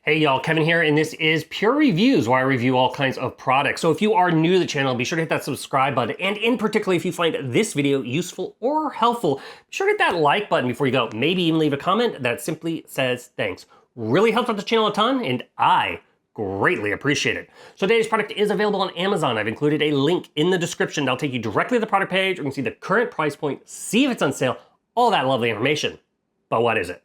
Hey y'all, Kevin here, and this is Pure Reviews, where I review all kinds of products. So if you are new to the channel, be sure to hit that subscribe button, and in particular, if you find this video useful or helpful, be sure to hit that like button before you go. Maybe even leave a comment that simply says thanks. Really helps out the channel a ton, and I greatly appreciate it. So today's product is available on Amazon. I've included a link in the description that'll take you directly to the product page. You can see the current price point, see if it's on sale, all that lovely information. But what is it?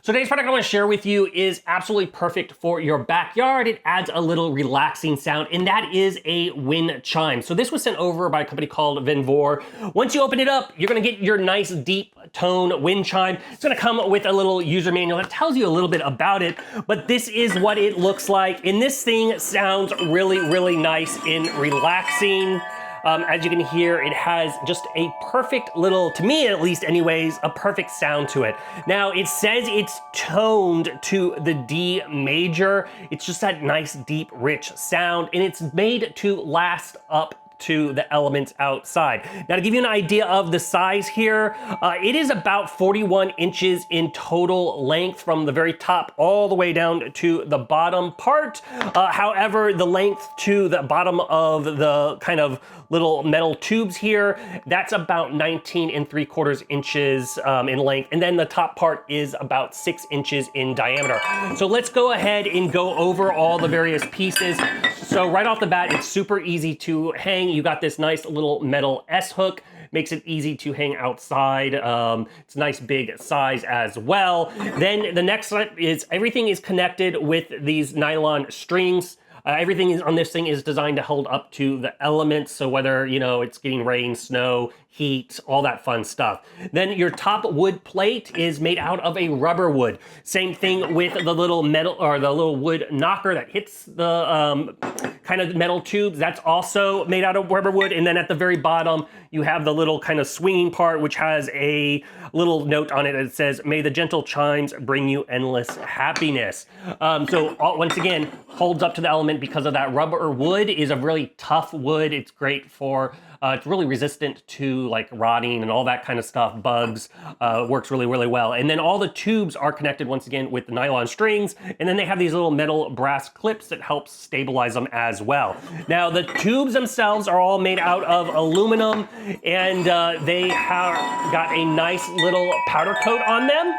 So today's product I want to share with you is absolutely perfect for your backyard. It adds a little relaxing sound, and that is a wind chime. So this was sent over by a company called VEVOR. Once you open it up, you're going to get your nice deep tone wind chime. It's going to come with a little user manual that tells you a little bit about it, but this is what it looks like. And this thing sounds really, really nice and relaxing. As you can hear, it has just a perfect little, to me at least anyways, a perfect sound to it. Now, it says it's toned to the D major. It's just that nice, deep, rich sound, and it's made to last up to the elements outside. Now, to give you an idea of the size here, it is about 41 inches in total length from the very top all the way down to the bottom part. However, the length to the bottom of the kind of little metal tubes here, that's about 19 3/4 inches in length. And then the top part is about 6 inches in diameter. So let's go ahead and go over all the various pieces. So right off the bat, it's super easy to hang. You got this nice little metal S-hook, makes it easy to hang outside. It's a nice big size as well. Then the next step is everything is connected with these nylon strings. Everything is on this thing is designed to hold up to the elements. So whether, you know, it's getting rain, snow, heat, all that fun stuff. Then your top wood plate is made out of a rubber wood. Same thing with the little metal or the little wood knocker that hits the kind of metal tubes. That's also made out of rubber wood. And then at the very bottom, you have the little kind of swinging part, which has a little note on it that says, "May the gentle chimes bring you endless happiness." Once again, holds up to the element because of that rubber wood is a really tough wood. It's great for, it's really resistant to like rotting and all that kind of stuff, bugs, works really, really well. And then all the tubes are connected once again with the nylon strings. And then they have these little metal brass clips that help stabilize them as well. Now the tubes themselves are all made out of aluminum, and they have got a nice little powder coat on them.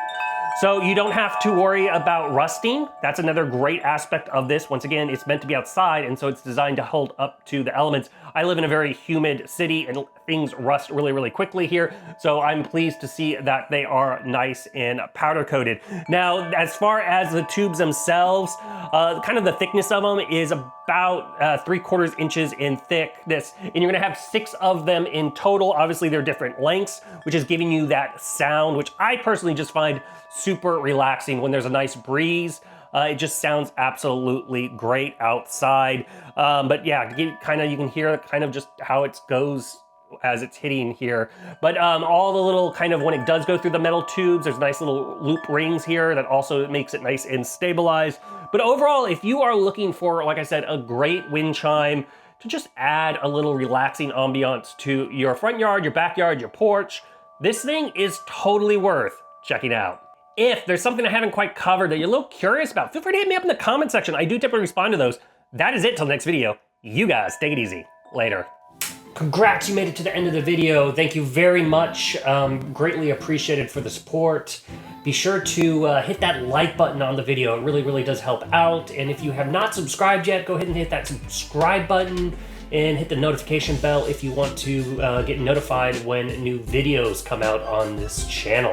So you don't have to worry about rusting. That's another great aspect of this. Once again, it's meant to be outside, and so it's designed to hold up to the elements. I live in a very humid city, and things rust really, really quickly here. So I'm pleased to see that they are nice and powder coated. Now, as far as the tubes themselves, kind of the thickness of them is about 3/4 inches in thickness, and you're gonna have 6 of them in total. Obviously, they're different lengths, which is giving you that sound, which I personally just find super relaxing when there's a nice breeze. It just sounds absolutely great outside. But yeah, you can hear kind of just how it goes as it's hitting here. But all the little kind of, when it does go through the metal tubes, there's nice little loop rings here that also makes it nice and stabilized. But overall, if you are looking for, like I said, a great wind chime to just add a little relaxing ambiance to your front yard, your backyard, your porch, this thing is totally worth checking out. If there's something I haven't quite covered that you're a little curious about, feel free to hit me up in the comment section. I do typically respond to those. That is it till the next video. You guys, take it easy. Later. Congrats, you made it to the end of the video. Thank you very much. Greatly appreciated for the support. Be sure to hit that like button on the video. It really, really does help out. And if you have not subscribed yet, go ahead and hit that subscribe button and hit the notification bell if you want to get notified when new videos come out on this channel.